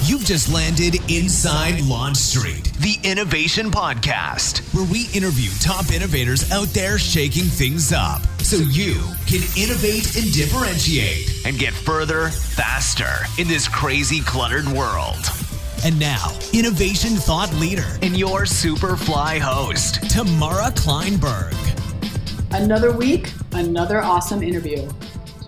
You've just landed inside Launch Street, the Innovation Podcast, where we interview top innovators out there shaking things up so you can innovate and differentiate and get further, faster in this crazy, cluttered world. And now, innovation thought leader and your Superfly host, Tamara Kleinberg. Another week, another awesome interview.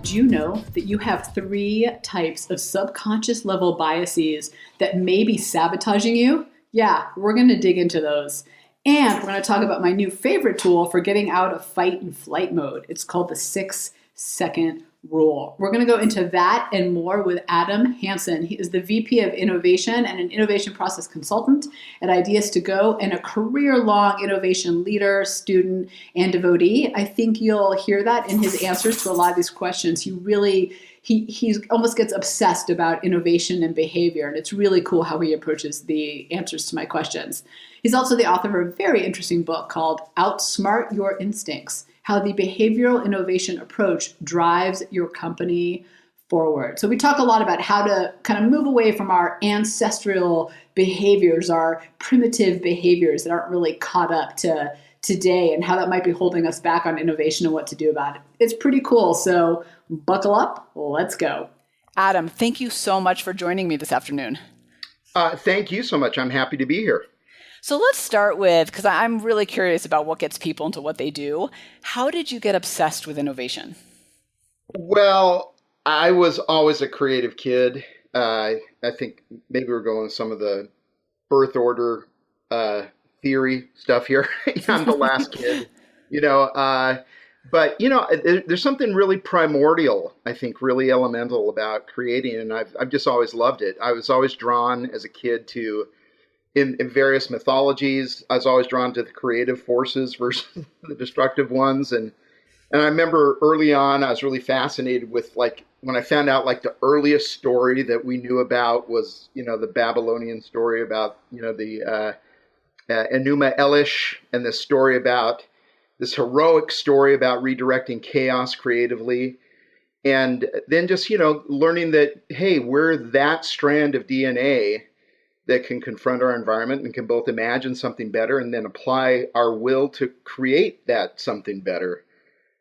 Did you know that you have 3 types of subconscious level biases that may be sabotaging you? Yeah, we're going to dig into those. And we're going to talk about my new favorite tool for getting out of fight and flight mode. It's called the 6-second rule. We're going to go into that and more with Adam Hansen. He is the VP of Innovation and an innovation process consultant at Ideas to Go and a career-long innovation leader, student, and devotee. I think you'll hear that in his answers to a lot of these questions. He almost gets obsessed about innovation and behavior, and it's really cool how he approaches the answers to my questions. He's also the author of a very interesting book called Outsmart Your Instincts: How the Behavioral Innovation Approach Drives Your Company Forward. So we talk a lot about how to kind of move away from our ancestral behaviors, our primitive behaviors that aren't really caught up to today, and how that might be holding us back on innovation and what to do about it. It's pretty cool. So buckle up. Let's go. Adam, thank you so much for joining me this afternoon. Thank you so much. I'm happy to be here. So let's start with, because I'm really curious about what gets people into what they do. How did you get obsessed with innovation? Well, I was always a creative kid. I think maybe we're going with some of the birth order theory stuff here. I'm the last kid, but there's something really primordial, I think, really elemental about creating, and I've just always loved it. I was always drawn as a kid to in various mythologies. I was always drawn to the creative forces versus the destructive ones. And I remember early on, I was really fascinated with, like, when I found out, like, the earliest story that we knew about was, the Babylonian story about, the Enuma Elish, and this story about this heroic story about redirecting chaos creatively. And then just, learning that, hey, we're that strand of DNA that can confront our environment and can both imagine something better and then apply our will to create that something better.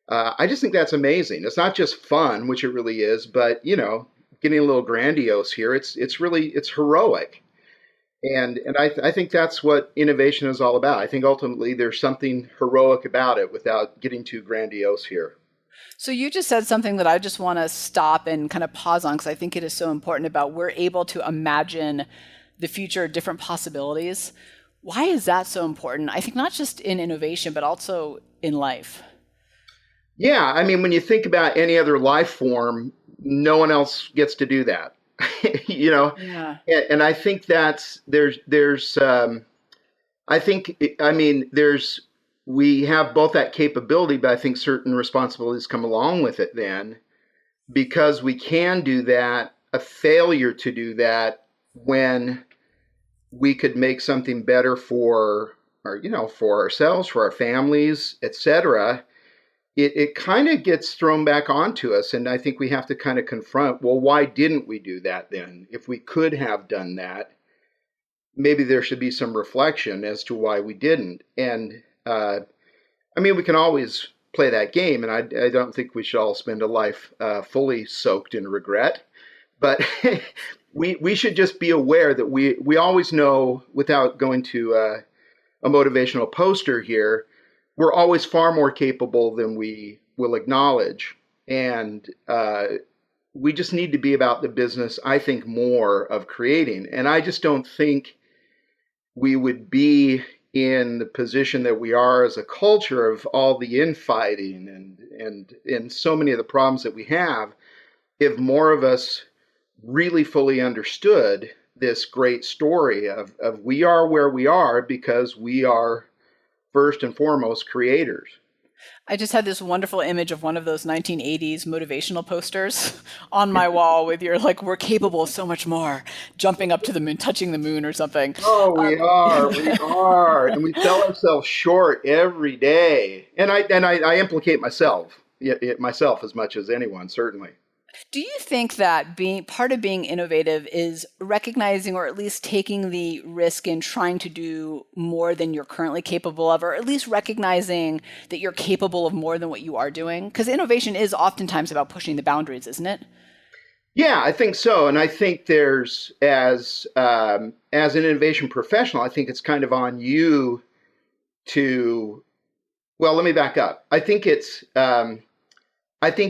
I just think that's amazing. It's not just fun, which it really is, but, getting a little grandiose here, it's heroic. And I think that's what innovation is all about. I think ultimately there's something heroic about it without getting too grandiose here. So you just said something that I just want to stop and kind of pause on, because I think it is so important about we're able to imagine the future, different possibilities. Why is that so important? I think not just in innovation, but also in life. Yeah, I mean, when you think about any other life form, no one else gets to do that. Yeah. And I think we have both that capability, but I think certain responsibilities come along with it then, because we can do that. A failure to do that when we could make something better for ourselves, for our families, etc. It kind of gets thrown back onto us. And I think we have to kind of confront, well, why didn't we do that then? If we could have done that, maybe there should be some reflection as to why we didn't. And we can always play that game. And I don't think we should all spend a life fully soaked in regret. But we should just be aware that we always know, without going to a motivational poster here, we're always far more capable than we will acknowledge. And we just need to be about the business, I think, more of creating. And I just don't think we would be in the position that we are as a culture of all the infighting and so many of the problems that we have if more of us really fully understood this great story of we are where we are because we are first and foremost creators. I just had this wonderful image of one of those 1980s motivational posters on my wall with your, like, we're capable of so much more, jumping up to the moon, touching the moon or something. Oh, we are. And we sell ourselves short every day. And I implicate myself as much as anyone, certainly. Do you think that being part of being innovative is recognizing, or at least taking the risk in trying to do more than you're currently capable of, or at least recognizing that you're capable of more than what you are doing? Because innovation is oftentimes about pushing the boundaries, isn't it? Yeah, I think so. And I think there's, as an innovation professional, I think it's kind of on you to, well, let me back up. I think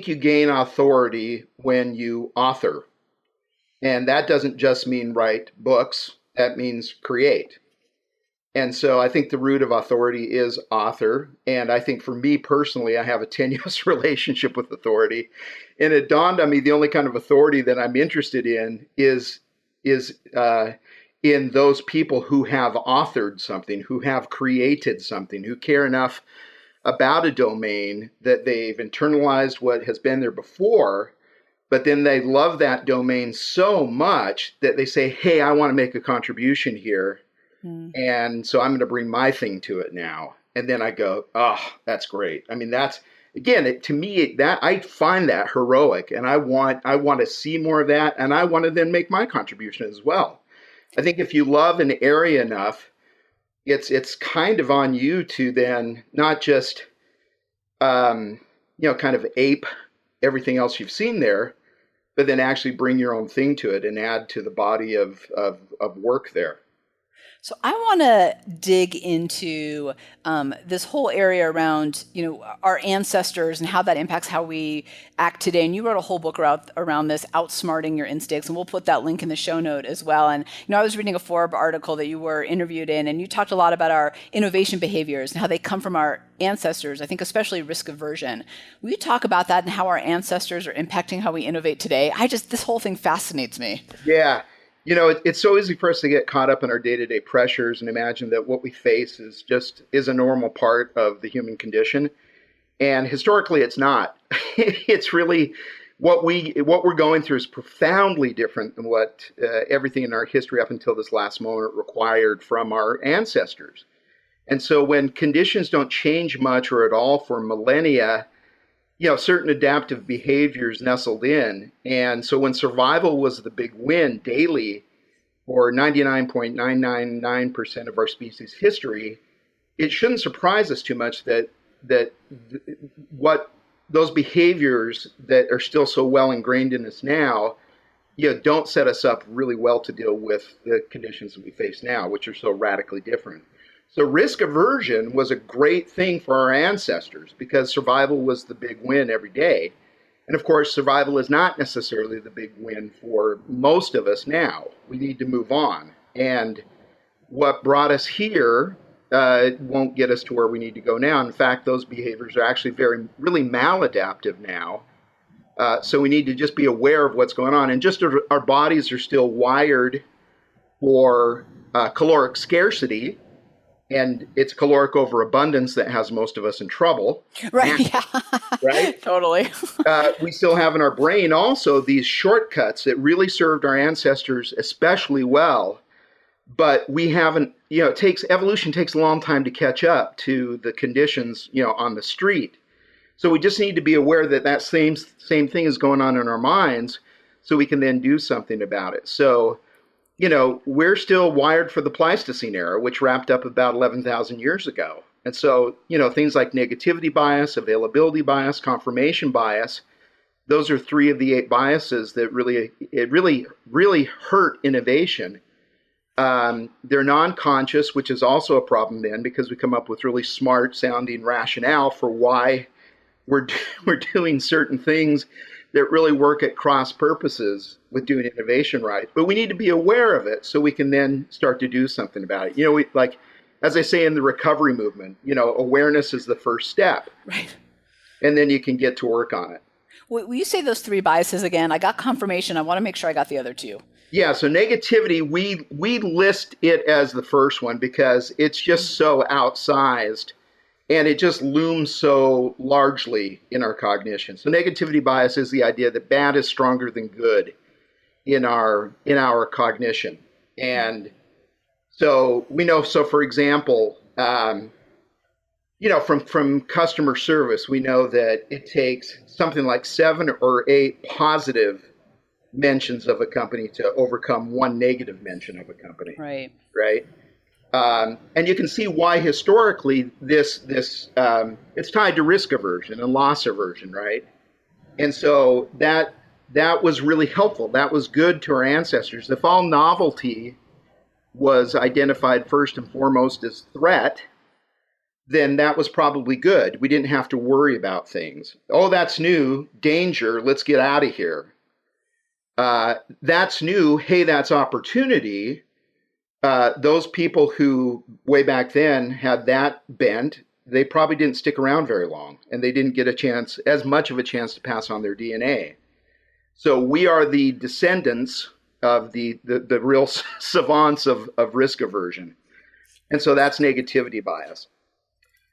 you gain authority when you author. And that doesn't just mean write books, that means create. And so I think the root of authority is author. And I think for me personally, I have a tenuous relationship with authority. And it dawned on me the only kind of authority that I'm interested in is in those people who have authored something, who have created something, who care enough about a domain that they've internalized what has been there before, but then they love that domain so much that they say, hey, I want to make a contribution here. And so I'm going to bring my thing to it now. And then I go, oh, that's great. I mean, that's, again, to me, that I find that heroic, and I want to see more of that. And I want to then make my contribution as well. I think if you love an area enough, it's kind of on you to then not just, kind of ape everything else you've seen there, but then actually bring your own thing to it and add to the body of work there. So I want to dig into this whole area around, our ancestors and how that impacts how we act today. And you wrote a whole book around this, Outsmarting Your Instincts, and we'll put that link in the show note as well. And I was reading a Forbes article that you were interviewed in, and you talked a lot about our innovation behaviors and how they come from our ancestors. I think especially risk aversion. Will you talk about that and how our ancestors are impacting how we innovate today? This whole thing fascinates me. Yeah. It's so easy for us to get caught up in our day-to-day pressures and imagine that what we face is a normal part of the human condition. And historically, it's not. It's really what we're going through is profoundly different than what everything in our history up until this last moment required from our ancestors. And so when conditions don't change much or at all for millennia, certain adaptive behaviors nestled in. And so when survival was the big win daily for 99.999% of our species history, it shouldn't surprise us too much that what those behaviors that are still so well ingrained in us now, don't set us up really well to deal with the conditions that we face now, which are so radically different. So risk aversion was a great thing for our ancestors because survival was the big win every day. And of course, survival is not necessarily the big win for most of us now. We need to move on. And what brought us here won't get us to where we need to go now. In fact, those behaviors are actually really maladaptive now. So we need to just be aware of what's going on. And just our bodies are still wired for caloric scarcity. And it's caloric overabundance that has most of us in trouble. Right. Yeah. Right? Totally. We still have in our brain also these shortcuts that really served our ancestors especially well. But we haven't, evolution takes a long time to catch up to the conditions, on the street. So we just need to be aware that same thing is going on in our minds so we can then do something about it. So, we're still wired for the Pleistocene era, which wrapped up about 11,000 years ago. And so, things like negativity bias, availability bias, confirmation bias, those are 3 of the 8 biases that really hurt innovation. They're non-conscious, which is also a problem then because we come up with really smart sounding rationale for why we're doing certain things that really work at cross purposes with doing innovation right. But we need to be aware of it so we can then start to do something about it. As I say in the recovery movement, awareness is the first step. Right. And then you can get to work on it. Will you say those 3 biases again? I got confirmation. I want to make sure I got the other 2. Yeah, so negativity, we list it as the first one because it's just so outsized. And it just looms so largely in our cognition. So negativity bias is the idea that bad is stronger than good in our cognition. And so we know, so for example, from customer service, we know that it takes something like 7 or 8 positive mentions of a company to overcome one negative mention of a company. Right. Right. And you can see why historically this it's tied to risk aversion and loss aversion, right? And so that was really helpful. That was good to our ancestors. If all novelty was identified first and foremost as threat, then that was probably good. We didn't have to worry about things. Oh, that's new, danger, let's get out of here. That's new, hey, that's opportunity. Those people who way back then had that bent, they probably didn't stick around very long, and they didn't get as much of a chance to pass on their DNA. So we are the descendants of the real savants of risk aversion. And so that's negativity bias.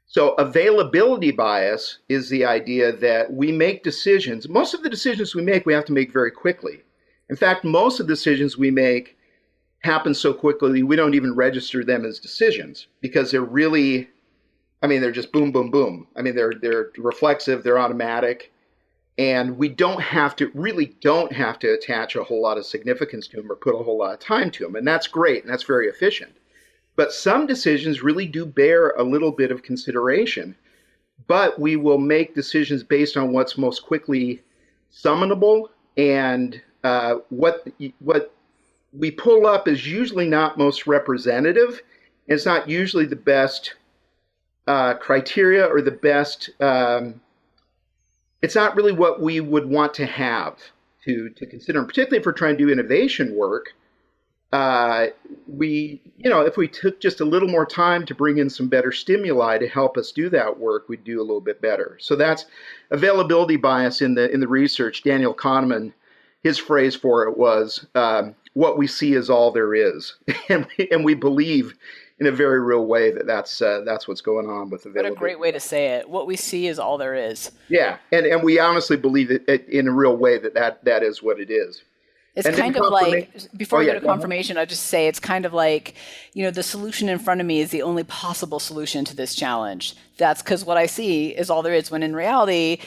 So availability bias is the idea that we make decisions. Most of the decisions we have to make very quickly. In fact, most of the decisions we make happen so quickly we don't even register them as decisions because they're really, they're just boom, boom, boom. They're reflexive, they're automatic, and we don't have to attach a whole lot of significance to them or put a whole lot of time to them. And that's great, and that's very efficient. But some decisions really do bear a little bit of consideration, but we will make decisions based on what's most quickly summonable, and what we pull up is usually not most representative. It's not usually the best criteria or the best, it's not really what we would want to have to consider, and particularly if we're trying to do innovation work. If we took just a little more time to bring in some better stimuli to help us do that work, we'd do a little bit better. So that's availability bias in the research. Daniel Kahneman, his phrase for it was, what we see is all there is. and we believe in a very real way that's what's going on with availability. What a great way to say it. What we see is all there is. Yeah, and we honestly believe it in a real way that is what it is. It's kind of like, before we go to confirmation, I'll just say it's kind of like, the solution in front of me is the only possible solution to this challenge. That's because what I see is all there is, when in reality,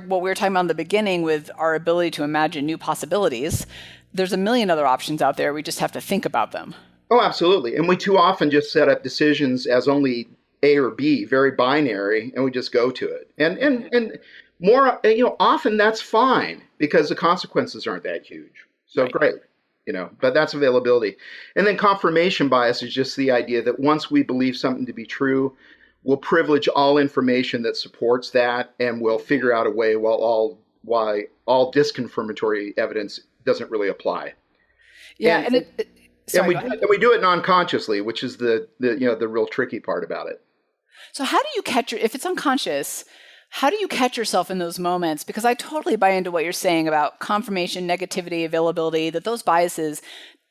what we were talking about in the beginning with our ability to imagine new possibilities, there's a million other options out there. We just have to think about them. Oh, absolutely. And we too often just set up decisions as only A or B, very binary, and we just go to it. And more, often that's fine because the consequences aren't that huge. So right. Great, but that's availability. And then confirmation bias is just the idea that once we believe something to be true, we'll privilege all information that supports that, and we'll figure out a way why all disconfirmatory evidence doesn't really apply. Yeah, and we do it non-consciously, which is the real tricky part about it. So how do you if it's unconscious, how do you catch yourself in those moments? Because I totally buy into what you're saying about confirmation, negativity, availability, that those biases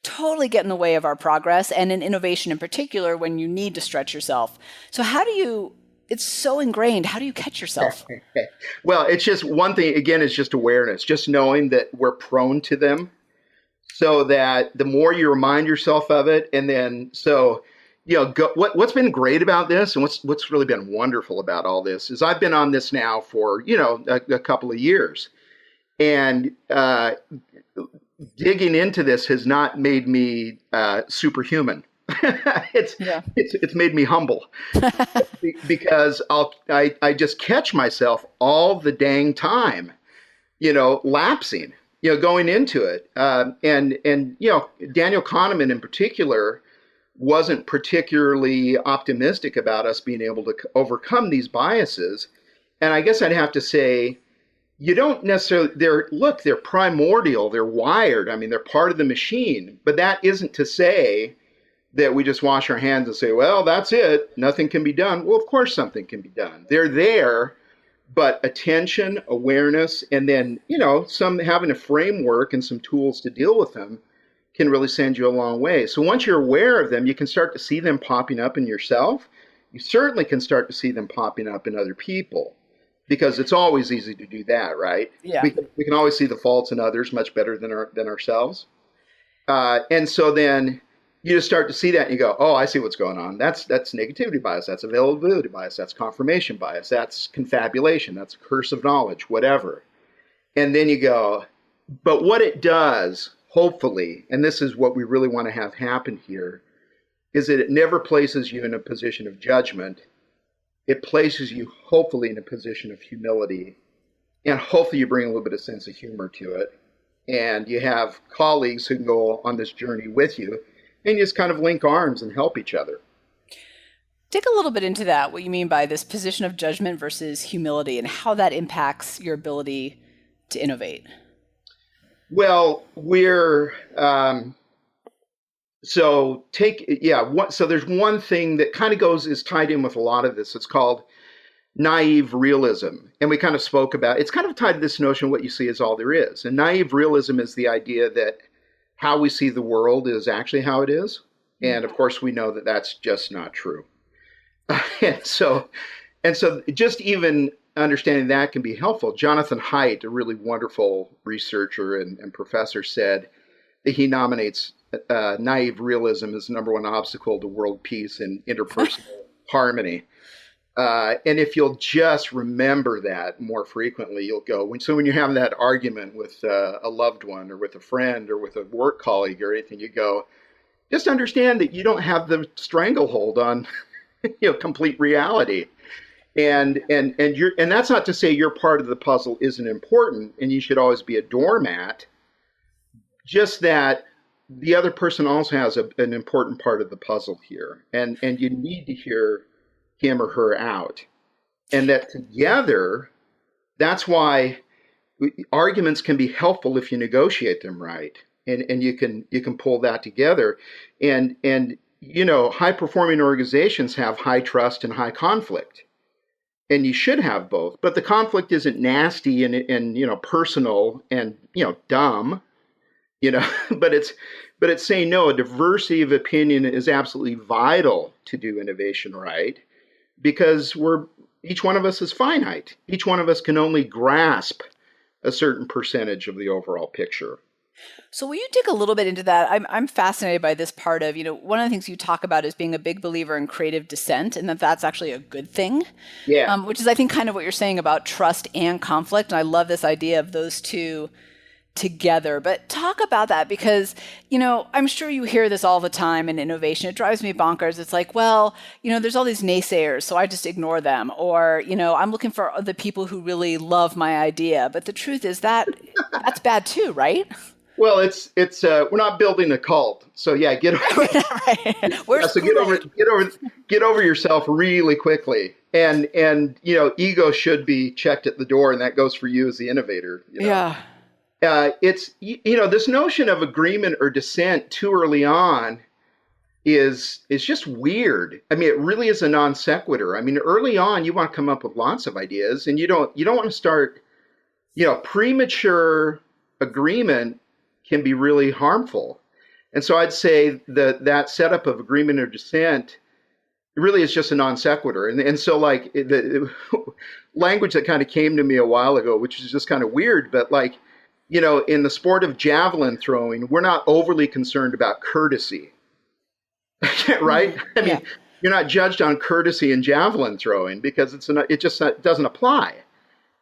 totally get in the way of our progress, and in innovation in particular, when you need to stretch yourself. So it's so ingrained, how do you catch yourself? Well, it's just one thing, again, is just awareness, just knowing that we're prone to them, so that the more you remind yourself of it, and then what's been great about this, and what's really been wonderful about all this, is I've been on this now for a couple of years, and digging into this has not made me superhuman. It's made me humble because I just catch myself all the dang time, lapsing, going into it, and Daniel Kahneman in particular wasn't particularly optimistic about us being able to overcome these biases. And I guess I'd have to say, you don't necessarily, they're primordial, they're wired. They're part of the machine, but that isn't to say that we just wash our hands and say, well, that's it, nothing can be done. Well, of course something can be done. They're there, but attention, awareness, and then, some having a framework and some tools to deal with them can really send you a long way. So once you're aware of them, you can start to see them popping up in yourself. You certainly can start to see them popping up in other people, because it's always easy to do that, right? Yeah. We can always see the faults in others much better than ourselves. And so then, you just start to see that and you go, oh, I see what's going on. That's negativity bias. That's availability bias. That's confirmation bias. That's confabulation. That's curse of knowledge, whatever. And then you go, but what it does, hopefully, and this is what we really want to have happen here, is that it never places you in a position of judgment. It places you, hopefully, in a position of humility. And hopefully you bring a little bit of sense of humor to it. And you have colleagues who can go on this journey with you. And you just kind of link arms and help each other. Dig a little bit into that, what you mean by this position of judgment versus humility and how that impacts your ability to innovate. Well, so there's one thing that kind of is tied in with a lot of this. It's called naive realism. And we kind of spoke about, it's kind of tied to this notion, what you see is all there is. And naive realism is the idea that how we see the world is actually how it is. And of course, we know that that's just not true. And so just even understanding that can be helpful. Jonathan Haidt, a really wonderful researcher and professor, said that he nominates naive realism as the number one obstacle to world peace and interpersonal harmony. And if you'll just remember that more frequently, you'll go, when you're having that argument with a loved one or with a friend or with a work colleague or anything, you go, just understand that you don't have the stranglehold on complete reality. And that's not to say your part of the puzzle isn't important and you should always be a doormat, just that the other person also has an important part of the puzzle here. And you need to hear him or her out. And that together, that's why arguments can be helpful if you negotiate them right. And you can pull that together. And high performing organizations have high trust and high conflict. And you should have both. But the conflict isn't nasty and personal and dumb, but it's saying no, a diversity of opinion is absolutely vital to do innovation right. Because each one of us is finite. Each one of us can only grasp a certain percentage of the overall picture. So will you dig a little bit into that? I'm fascinated by this part of, one of the things you talk about is being a big believer in creative dissent and that's actually a good thing. Yeah. Which is, I think, kind of what you're saying about trust and conflict. And I love this idea of those two together. But talk about that because, I'm sure you hear this all the time in innovation. It drives me bonkers. It's like, well, there's all these naysayers, so I just ignore them. Or, I'm looking for the people who really love my idea. But the truth is that's bad too, right? Well, it's we're not building a cult. So yeah, get over get over yourself really quickly. And ego should be checked at the door, and that goes for you as the innovator. Yeah. It's this notion of agreement or dissent too early on is just weird. I mean, it really is a non sequitur. I mean, early on you want to come up with lots of ideas, and you don't want to start. Premature agreement can be really harmful, and so I'd say that setup of agreement or dissent really is just a non sequitur. And so like the language that kind of came to me a while ago, which is just kind of weird, but like. In the sport of javelin throwing, we're not overly concerned about courtesy, right? I mean, you're not judged on courtesy in javelin throwing because it just doesn't apply.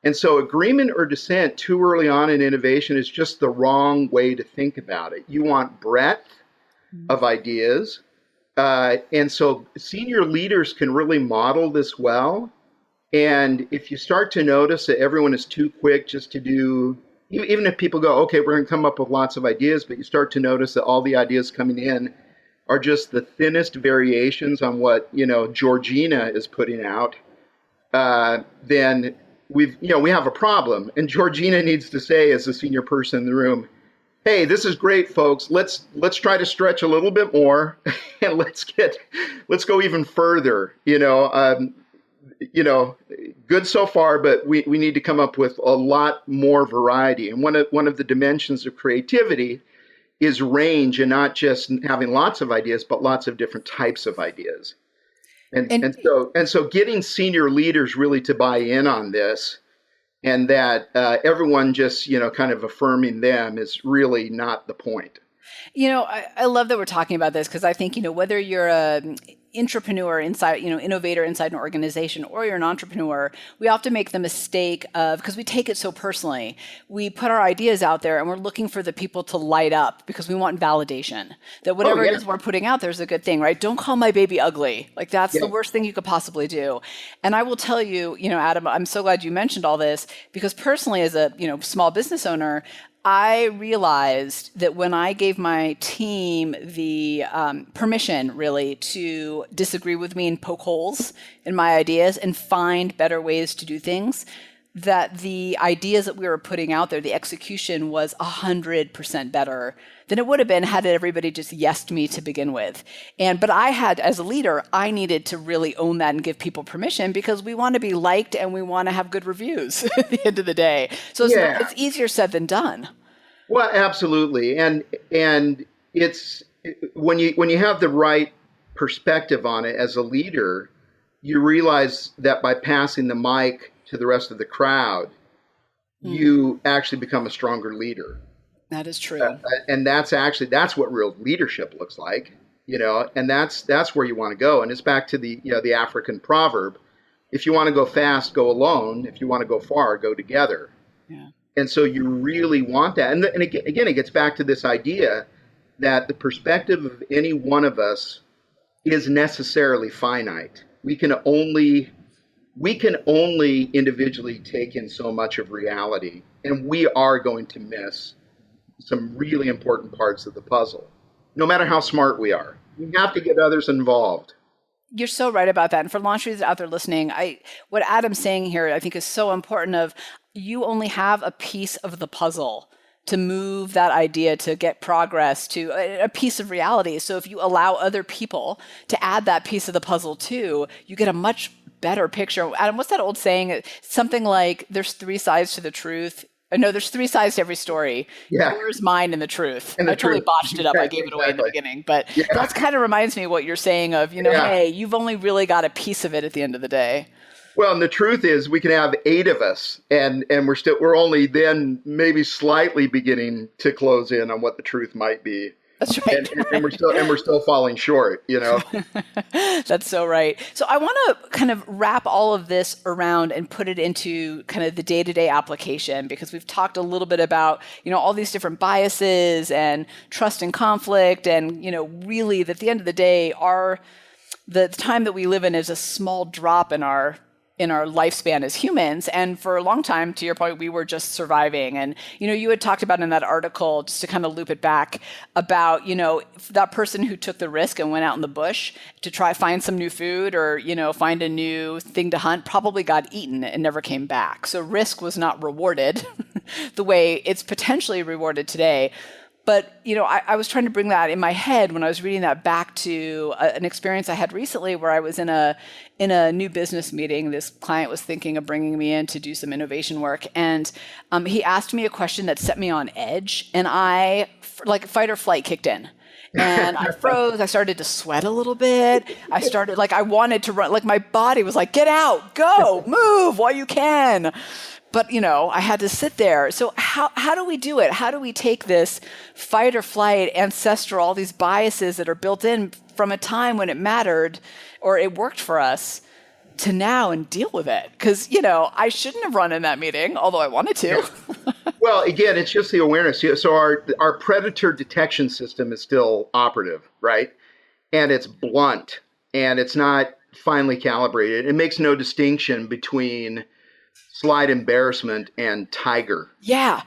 And so agreement or dissent too early on in innovation is just the wrong way to think about it. You want breadth of ideas. And so senior leaders can really model this well. And if you start to notice that everyone is too quick just to do, even if people go, okay, we're going to come up with lots of ideas, but you start to notice that all the ideas coming in are just the thinnest variations on what, Georgina is putting out, then we have a problem. And Georgina needs to say, as the senior person in the room, hey, this is great, folks. Let's try to stretch a little bit more and let's go even further, good so far, but we need to come up with a lot more variety. And one of the dimensions of creativity is range, and not just having lots of ideas, but lots of different types of ideas. And so getting senior leaders really to buy in on this, and that everyone just kind of affirming them is really not the point. I love that we're talking about this because I think, whether you're an intrapreneur inside, innovator inside an organization, or you're an entrepreneur, we often make the mistake of, because we take it so personally, we put our ideas out there and we're looking for the people to light up because we want validation that whatever it is we're putting out there is a good thing, right? Don't call my baby ugly. Like that's the worst thing you could possibly do. And I will tell you, Adam, I'm so glad you mentioned all this because personally as a, small business owner, I realized that when I gave my team the permission, really, to disagree with me and poke holes in my ideas and find better ways to do things, that the ideas that we were putting out there, the execution was 100% better than it would have been had everybody just yesed me to begin with. But I had, as a leader, I needed to really own that and give people permission because we want to be liked and we want to have good reviews at the end of the day. So it's easier said than done. Well, absolutely. And it's when you have the right perspective on it as a leader, you realize that by passing the mic to the rest of the crowd, you actually become a stronger leader. That is true. And that's what real leadership looks like, and that's where you want to go. And it's back to the African proverb, if you want to go fast, go alone. If you want to go far, go together. Yeah. And so you really want that. And again, it gets back to this idea that the perspective of any one of us is necessarily finite. We can only individually take in so much of reality, and we are going to miss some really important parts of the puzzle, no matter how smart we are. We have to get others involved. You're so right about that. And for launch leaders out there listening, what Adam's saying here, I think is so important of you only have a piece of the puzzle to move that idea, to get progress, to a piece of reality. So if you allow other people to add that piece of the puzzle too, you get a much better picture. Adam, what's that old saying? Something like there's 3 sides to the truth. No, there's 3 sides to every story. Yeah. Yours, mine, and the truth. And the I totally truth. botched it up. I gave it away in the beginning. But that kind of reminds me of what you're saying of, hey, you've only really got a piece of it at the end of the day. Well, and the truth is we can have 8 of us and we're only then maybe slightly beginning to close in on what the truth might be. That's right. And we're still falling short, That's so right. So I want to kind of wrap all of this around and put it into kind of the day-to-day application, because we've talked a little bit about, all these different biases and trust and conflict, and, really that at the end of the day, the time that we live in is a small drop in our lifespan as humans. And for a long time, to your point, we were just surviving. And, you had talked about in that article, just to kind of loop it back, about, that person who took the risk and went out in the bush to try find some new food or, find a new thing to hunt, probably got eaten and never came back. So risk was not rewarded the way it's potentially rewarded today. But, I was trying to bring that in my head when I was reading that back to an experience I had recently where I was in a new business meeting. This client was thinking of bringing me in to do some innovation work. And he asked me a question that set me on edge. And like fight or flight kicked in. And I froze. I started to sweat a little bit. I wanted to run. Like my body was like, get out, go, move while you can. But, I had to sit there. So how do we do it? How do we take this fight or flight, ancestral, all these biases that are built in from a time when it mattered or it worked for us to now and deal with it? Because, I shouldn't have run in that meeting, although I wanted to. Well, again, it's just the awareness. So our predator detection system is still operative, right? And it's blunt and it's not finely calibrated. It makes no distinction between slight embarrassment and tiger. Yeah.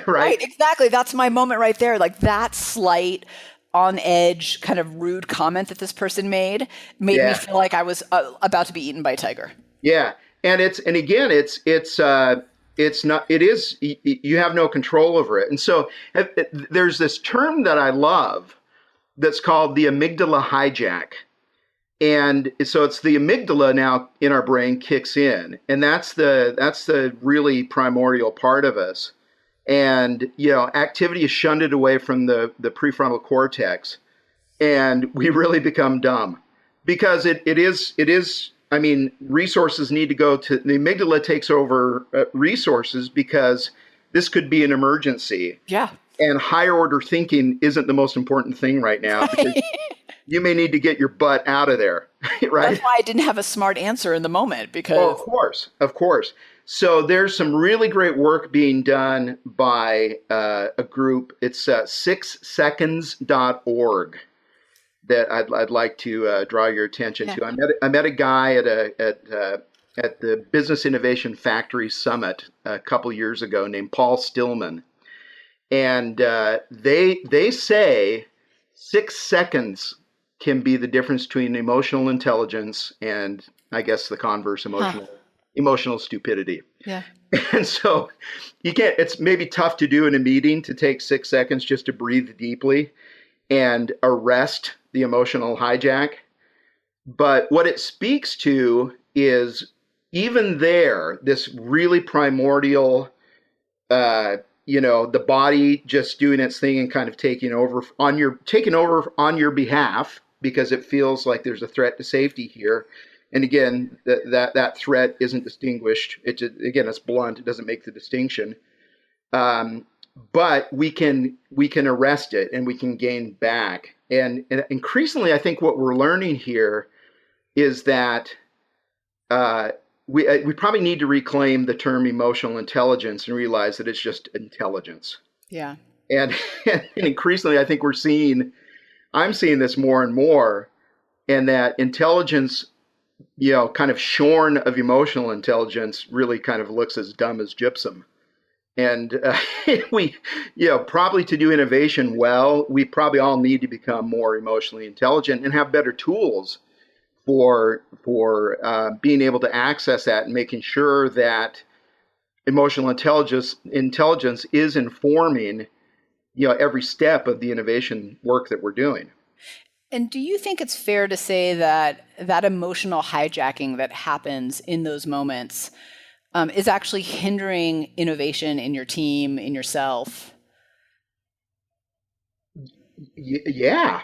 Right? Exactly. That's my moment right there. Like that slight on edge kind of rude comment that this person made me feel like I was about to be eaten by a tiger. Yeah. And you have no control over it. And so there's this term that I love that's called the amygdala hijack. And so it's the amygdala now in our brain kicks in, and that's the really primordial part of us. And activity is shunted away from the prefrontal cortex, and we really become dumb because it is. I mean, resources need to go to the amygdala takes over resources because this could be an emergency. Yeah. And higher order thinking isn't the most important thing right now, because you may need to get your butt out of there, right? That's why I didn't have a smart answer in the moment, because... Oh, of course. So there's some really great work being done by a group. It's 6seconds.org that I'd like to draw your attention to. I met a guy at the Business Innovation Factory Summit a couple years ago named Paul Stillman, and they say 6 seconds can be the difference between emotional intelligence and, I guess, the converse, emotional stupidity. Yeah. And so it's maybe tough to do in a meeting, to take 6 seconds just to breathe deeply and arrest the emotional hijack. But what it speaks to is, even there, this really primordial, the body just doing its thing and kind of taking over on your behalf, because it feels like there's a threat to safety here. And again, that threat isn't distinguished. It's blunt. It doesn't make the distinction. But we can arrest it, and we can gain back. And increasingly, I think what we're learning here is that we probably need to reclaim the term emotional intelligence and realize that it's just intelligence. Yeah. And increasingly, I think I'm seeing this more and more, and that intelligence, kind of shorn of emotional intelligence, really kind of looks as dumb as gypsum. And we, probably to do innovation well, we probably all need to become more emotionally intelligent and have better tools for being able to access that, and making sure that emotional intelligence is informing, every step of the innovation work that we're doing. And do you think it's fair to say that emotional hijacking that happens in those moments is actually hindering innovation in your team, in yourself? Yeah,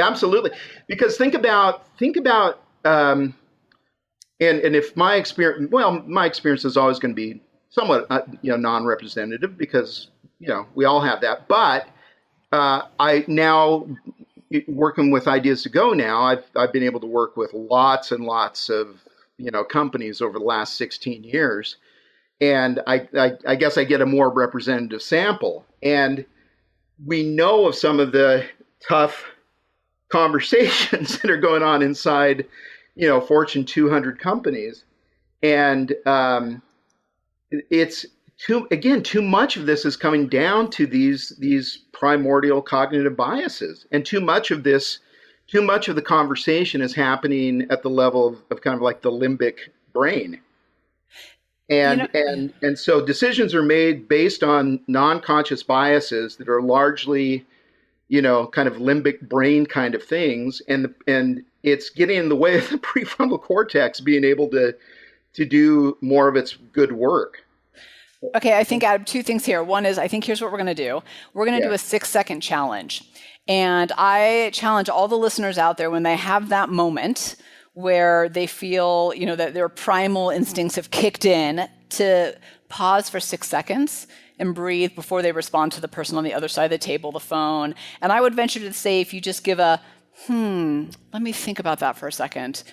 absolutely. Because think about, and if my experience is always going to be somewhat, non-representative, because we all have that. But I now, working with Ideas to Go now, I've been able to work with lots and lots of companies over the last 16 years, and I guess I get a more representative sample. And we know of some of the tough conversations that are going on inside, Fortune 200 companies, and it's too much of this is coming down to these primordial cognitive biases, and too much of the conversation is happening at the level of kind of like the limbic brain. And so decisions are made based on non-conscious biases that are largely, kind of limbic brain kind of things, and it's getting in the way of the prefrontal cortex being able to do more of its good work. Okay, I think I have two things here. One is, I think here's what we're going to do. We're going to do a 6-second challenge. And I challenge all the listeners out there, when they have that moment where they feel, that their primal instincts have kicked in, to pause for 6 seconds and breathe before they respond to the person on the other side of the table, the phone. And I would venture to say, if you just give a, let me think about that for a second,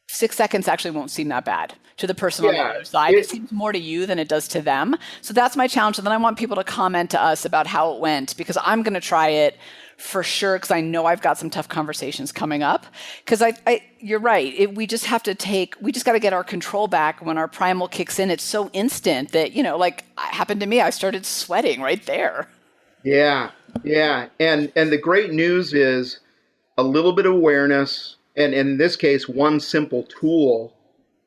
6 seconds actually won't seem that bad to the person on the other side. It seems more to you than it does to them. So that's my challenge. And then I want people to comment to us about how it went, because I'm going to try it for sure, because I know I've got some tough conversations coming up. Because you're right. We just got to get our control back when our primal kicks in. It's so instant that, like it happened to me, I started sweating right there. Yeah. And the great news is a little bit of awareness, and in this case, one simple tool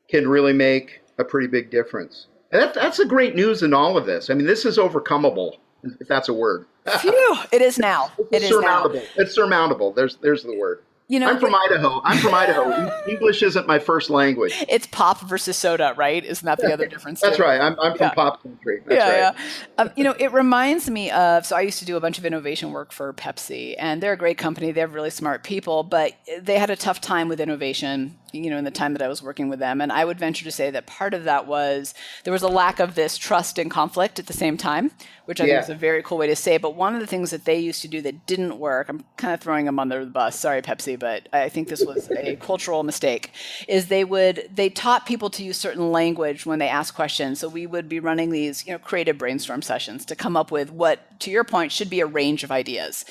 can really make a pretty big difference. And that's the great news in all of this. I mean, this is overcomeable, if that's a word. Phew, it is now. It's surmountable. It's surmountable. There's the word. I'm from Idaho. English isn't my first language. It's pop versus soda, right? Isn't that the other difference? That's right. I'm from pop country. That's right. Yeah. It reminds me of, so I used to do a bunch of innovation work for Pepsi, and they're a great company. They have really smart people, but they had a tough time with innovation in the time that I was working with them. And I would venture to say that part of that was there was a lack of this trust and conflict at the same time, which I think is a very cool way to say. But one of the things that they used to do that didn't work, I'm kind of throwing them under the bus, sorry, Pepsi, but I think this was a cultural mistake, is they taught people to use certain language when they ask questions. So we would be running these, creative brainstorm sessions to come up with what, to your point, should be a range of ideas.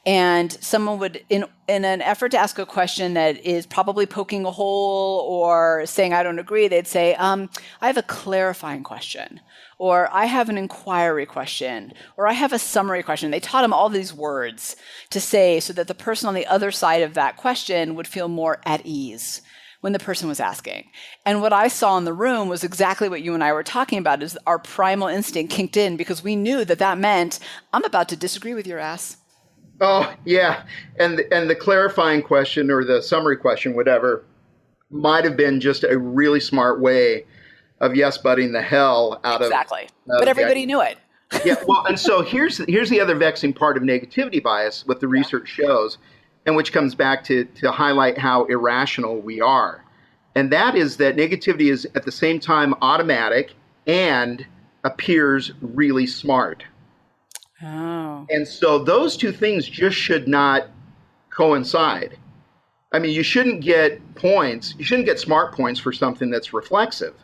And someone would, in an effort to ask a question that is probably poking a hole or saying, I don't agree, they'd say, I have a clarifying question, or I have an inquiry question, or I have a summary question. They taught them all these words to say so that the person on the other side of that question would feel more at ease when the person was asking. And what I saw in the room was exactly what you and I were talking about, is our primal instinct kicked in because we knew that meant, I'm about to disagree with your ass. Oh, yeah. And the clarifying question or the summary question, whatever, might have been just a really smart way of yes-butting the hell out of... Exactly. But everybody knew it. Yeah. Well, and so here's the other vexing part of negativity bias, what the research shows, and which comes back to highlight how irrational we are. And that is that negativity is at the same time automatic and appears really smart. Oh. And so those two things just should not coincide. I mean, you shouldn't get smart points for something that's reflexive.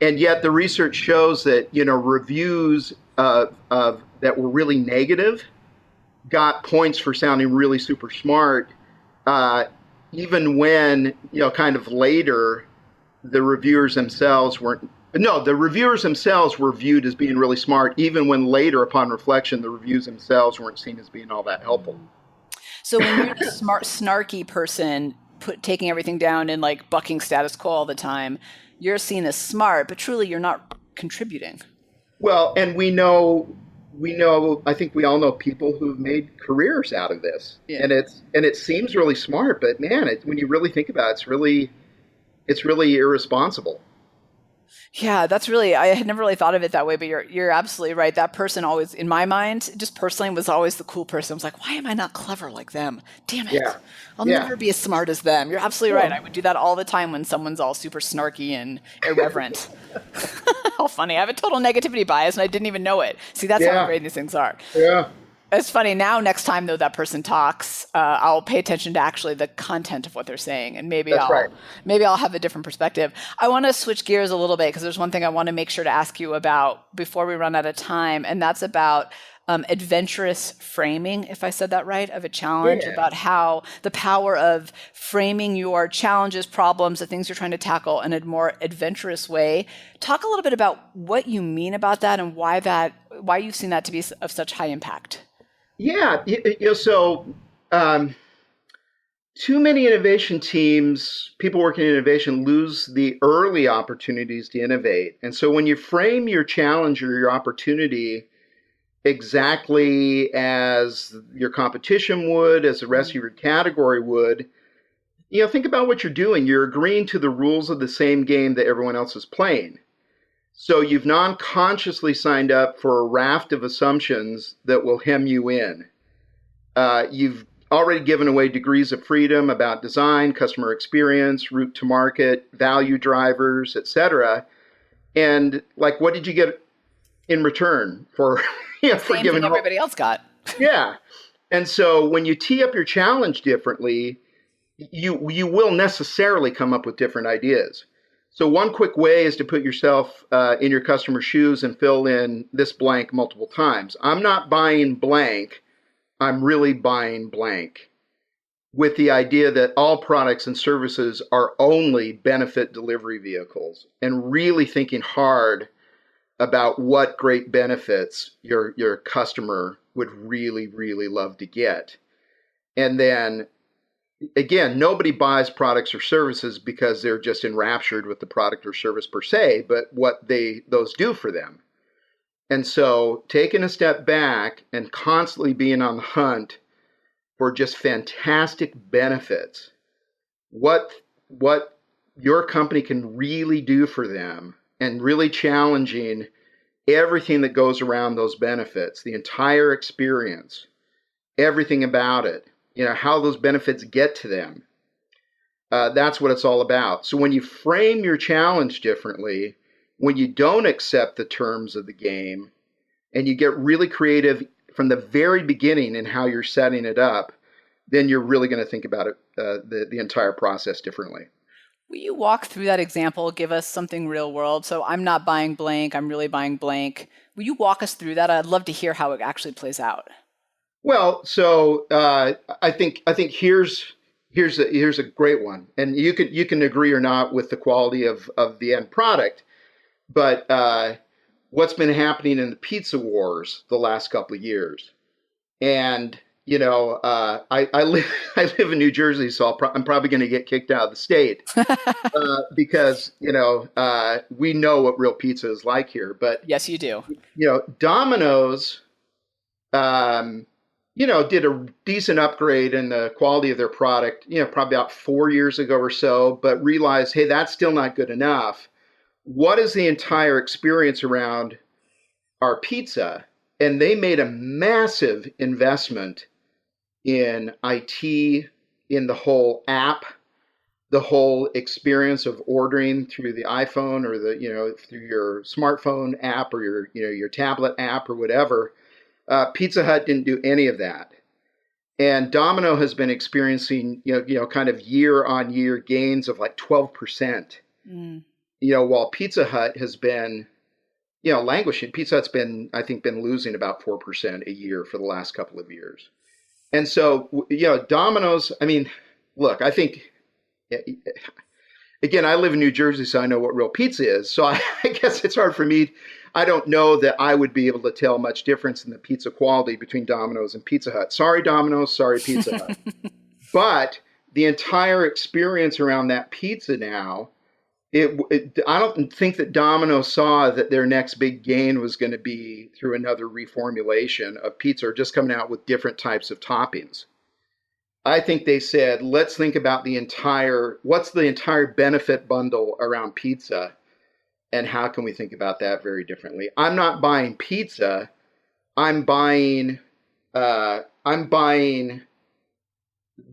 And yet the research shows that, reviews of that were really negative got points for sounding really super smart, even when, kind of later, the reviewers themselves were viewed as being really smart, even when later, upon reflection, the reviews themselves weren't seen as being all that helpful. So when you're the smart, snarky person taking everything down and like bucking status quo all the time, you're seen as smart, but truly you're not contributing. Well, and we know, I think we all know people who've made careers out of this. Yeah. And it seems really smart, but man, when you really think about it, it's really irresponsible. Yeah, I had never really thought of it that way, but you're absolutely right. That person always, in my mind, just personally, was always the cool person. I was like, why am I not clever like them? Damn it. Yeah. I'll never be as smart as them. You're absolutely right. I would do that all the time when someone's all super snarky and irreverent. How funny. I have a total negativity bias and I didn't even know it. See, that's how great these things are. Yeah. It's funny now, next time though that person talks, I'll pay attention to actually the content of what they're saying, and maybe I'll have a different perspective. I want to switch gears a little bit because there's one thing I want to make sure to ask you about before we run out of time, and that's about adventurous framing, if I said that right, of a challenge, about how the power of framing your challenges, problems, the things you're trying to tackle in a more adventurous way. Talk a little bit about what you mean about that and why you've seen that to be of such high impact. Yeah, so too many innovation teams, people working in innovation, lose the early opportunities to innovate. And so when you frame your challenge or your opportunity exactly as your competition would, as the rest of your category would, think about what you're doing. You're agreeing to the rules of the same game that everyone else is playing. So you've non-consciously signed up for a raft of assumptions that will hem you in. You've already given away degrees of freedom about design, customer experience, route to market, value drivers, etc. And what did you get in return for for giving thing everybody else got? Yeah. And so when you tee up your challenge differently, you will necessarily come up with different ideas. So one quick way is to put yourself in your customer's shoes and fill in this blank multiple times. I'm not buying blank. I'm really buying blank, with the idea that all products and services are only benefit delivery vehicles, and really thinking hard about what great benefits your customer would really, really love to get. And then again, nobody buys products or services because they're just enraptured with the product or service per se, but what those do for them. And so taking a step back and constantly being on the hunt for just fantastic benefits, what your company can really do for them, and really challenging everything that goes around those benefits, the entire experience, everything about it, how those benefits get to them. That's what it's all about. So when you frame your challenge differently, when you don't accept the terms of the game, and you get really creative from the very beginning in how you're setting it up, then you're really going to think about it, the entire process differently. Will you walk through that example? Give us something real world. So I'm not buying blank. I'm really buying blank. Will you walk us through that? I'd love to hear how it actually plays out. Well, so I think here's a great one, and you can agree or not with the quality of the end product, but what's been happening in the pizza wars the last couple of years, and I live in New Jersey, so I'm probably going to get kicked out of the state because we know what real pizza is like here. But yes, you do. Domino's, did a decent upgrade in the quality of their product, probably about 4 years ago or so, but realized, hey, that's still not good enough. What is the entire experience around our pizza? And they made a massive investment in IT, in the whole app, the whole experience of ordering through the iPhone or through your smartphone app or your tablet app or whatever. Pizza Hut didn't do any of that. And Domino has been experiencing, kind of year on year gains of like 12%. While Pizza Hut has been, languishing. Pizza Hut's been losing about 4% a year for the last couple of years. And so, Domino's, look, I think, again, I live in New Jersey, so I know what real pizza is. So I guess it's hard for me. I don't know that I would be able to tell much difference in the pizza quality between Domino's and Pizza Hut. Sorry, Domino's, sorry, Pizza Hut. But the entire experience around that pizza now, I don't think that Domino's saw that their next big gain was going to be through another reformulation of pizza or just coming out with different types of toppings. I think they said, let's think about what's the entire benefit bundle around pizza, and how can we think about that very differently? I'm not buying pizza. I'm buying the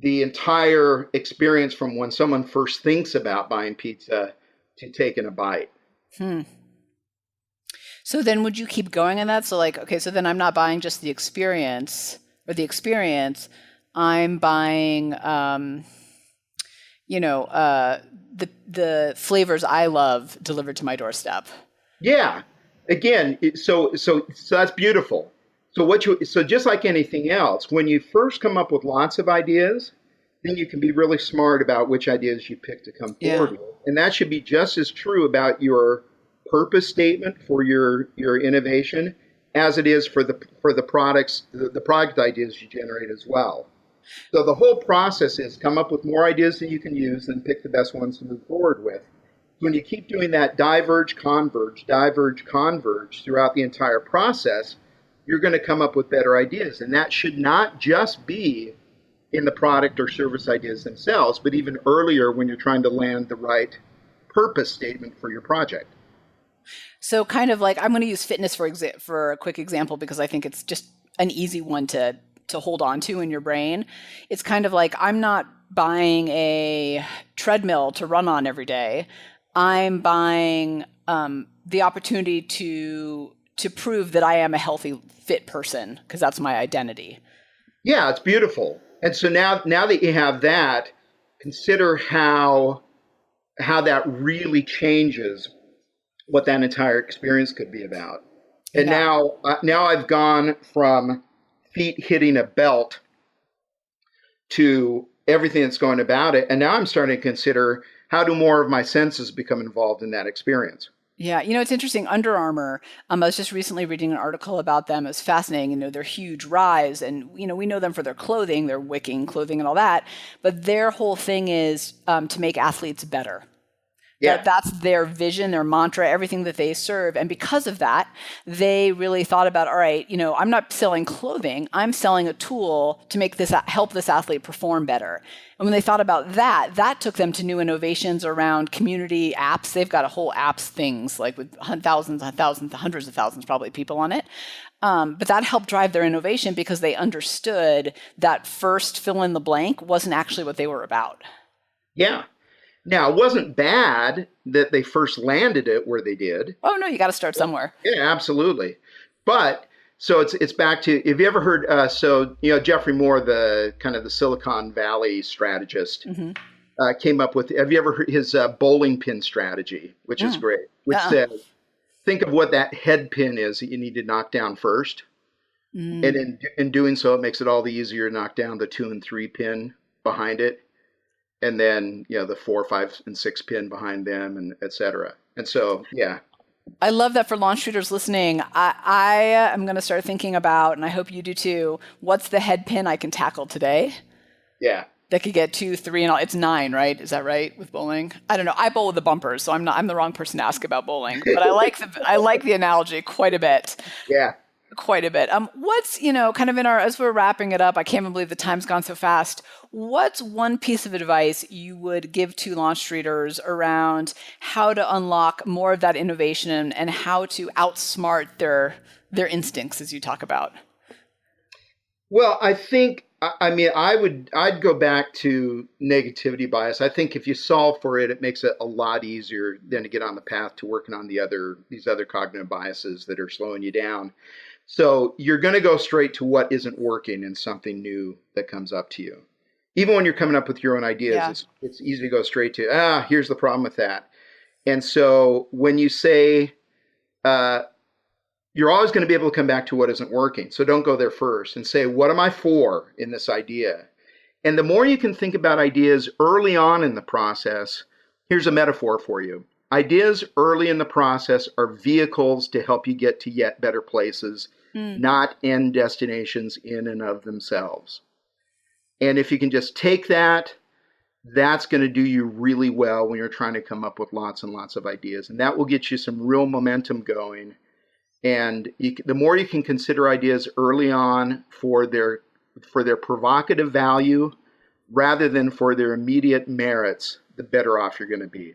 entire experience from when someone first thinks about buying pizza to taking a bite. So then would you keep going on that? So so then I'm not buying just the experience or the experience. I'm buying, the flavors I love delivered to my doorstep. Yeah. Again, so that's beautiful. So just like anything else, when you first come up with lots of ideas, then you can be really smart about which ideas you pick to come forward with. And that should be just as true about your purpose statement for your innovation as it is for the products, the product ideas you generate as well. So the whole process is come up with more ideas that you can use and pick the best ones to move forward with. When you keep doing that diverge, converge throughout the entire process, you're going to come up with better ideas. And that should not just be in the product or service ideas themselves, but even earlier when you're trying to land the right purpose statement for your project. So kind of like, I'm going to use fitness for a quick example, because I think it's just an easy one to hold on to in your brain. It's kind of like, I'm not buying a treadmill to run on every day. I'm buying the opportunity to prove that I am a healthy, fit person, because that's my identity. Yeah, it's beautiful. And so now that you have that, consider how that really changes what that entire experience could be about. And now I've gone from feet hitting a belt to everything that's going about it. And now I'm starting to consider, how do more of my senses become involved in that experience? Yeah, it's interesting. Under Armour, I was just recently reading an article about them. It was fascinating. Their huge rise, and we know them for their clothing, their wicking clothing and all that. But their whole thing is to make athletes better. Yeah. That's their vision, their mantra, everything that they serve. And because of that, they really thought about, all right, I'm not selling clothing. I'm selling a tool to help this athlete perform better. And when they thought about that took them to new innovations around community apps. They've got a whole apps things, like with thousands, hundreds of thousands probably people on it. But that helped drive their innovation, because they understood that first fill in the blank wasn't actually what they were about. Yeah. Now, it wasn't bad that they first landed it where they did. Oh, no, you got to start somewhere. Yeah, absolutely. But so it's back to, have you ever heard, Geoffrey Moore, the kind of the Silicon Valley strategist, came up with, have you ever heard his bowling pin strategy, which is great, which says, think of what that head pin is that you need to knock down first. And in doing so, it makes it all the easier to knock down the 2 and 3 pin behind it. And then, the 4, 5, and 6 pin behind them, and et cetera. And so, yeah. I love that for launch shooters listening. I am going to start thinking about, and I hope you do too, what's the head pin I can tackle today? Yeah. That could get 2, 3, and all. It's 9, right? Is that right with bowling? I don't know. I bowl with the bumpers, so I'm the wrong person to ask about bowling. But I like the analogy quite a bit. Yeah. Quite a bit. What's, kind of as we're wrapping it up, I can't even believe the time's gone so fast. What's one piece of advice you would give to launch readers around how to unlock more of that innovation and how to outsmart their instincts, as you talk about? Well, I think, I'd go back to negativity bias. I think if you solve for it, it makes it a lot easier than to get on the path to working on these other cognitive biases that are slowing you down. So you're going to go straight to what isn't working and something new that comes up to you. Even when you're coming up with your own ideas, it's easy to go straight to, here's the problem with that. And so when you say, you're always going to be able to come back to what isn't working. So don't go there first and say, what am I for in this idea? And the more you can think about ideas early on in the process, here's a metaphor for you. Ideas early in the process are vehicles to help you get to yet better places, not end destinations in and of themselves. And if you can just take that, that's going to do you really well when you're trying to come up with lots and lots of ideas. And that will get you some real momentum going. And the more you can consider ideas early on for their provocative value rather than for their immediate merits, the better off you're going to be.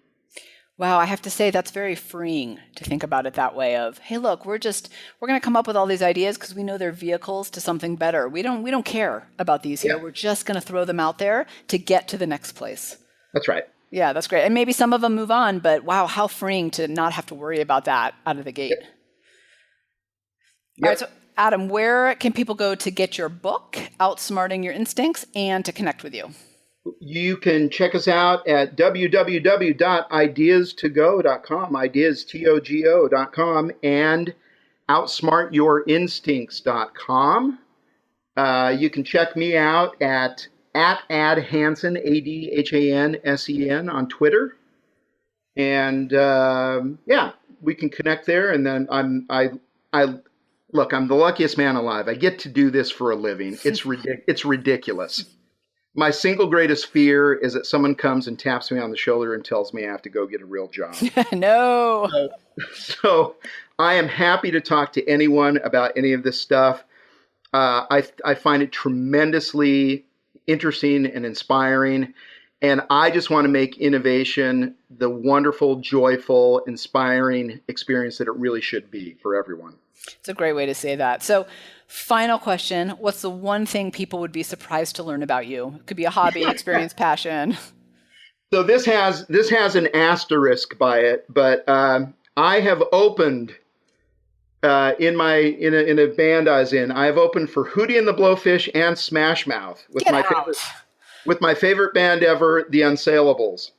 Wow, I have to say that's very freeing to think about it that way of, hey, look, we're going to come up with all these ideas because we know they're vehicles to something better. We don't care about these here. We're just going to throw them out there to get to the next place. That's right. Yeah, that's great. And maybe some of them move on, but wow, how freeing to not have to worry about that out of the gate. Yep. All right, so Adam, where can people go to get your book, Outsmarting Your Instincts, and to connect with you? You can check us out at www.ideastogo.com, ideastogo.com, and outsmartyourinstincts.com. You can check me out at @Hansen, ADHANSEN on Twitter. And we can connect there. And then look, I'm the luckiest man alive. I get to do this for a living. It's ridiculous. My single greatest fear is that someone comes and taps me on the shoulder and tells me I have to go get a real job. No. So I am happy to talk to anyone about any of this stuff. I find it tremendously interesting and inspiring. And I just want to make innovation the wonderful, joyful, inspiring experience that it really should be for everyone. It's a great way to say that. So final question, what's the one thing people would be surprised to learn about you? It could be a hobby, experience, passion. So this has an asterisk by it, but I have opened in a band I was in. I have opened for Hootie and the Blowfish and Smash Mouth with my favorite band ever, the Unsaleables.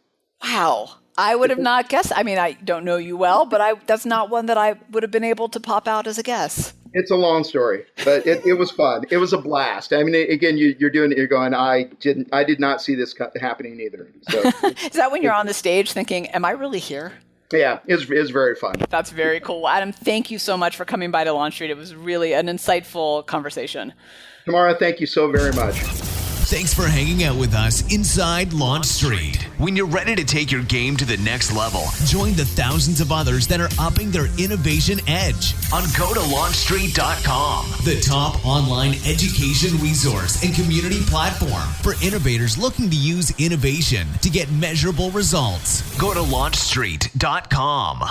Wow. I would have not guessed. I mean, I don't know you well, but that's not one that I would have been able to pop out as a guess. It's a long story, but it was fun. It was a blast. I mean, again, you're doing it. You're going, I did not see this happening either. So is that when you're on the stage thinking, am I really here? Yeah, it's very fun. That's very cool. Adam, thank you so much for coming by to Launch Street. It was really an insightful conversation. Tamara, thank you so very much. Thanks for hanging out with us inside Launch Street. When you're ready to take your game to the next level, join the thousands of others that are upping their innovation edge on GoToLaunchStreet.com, the top online education resource and community platform for innovators looking to use innovation to get measurable results. Go to LaunchStreet.com.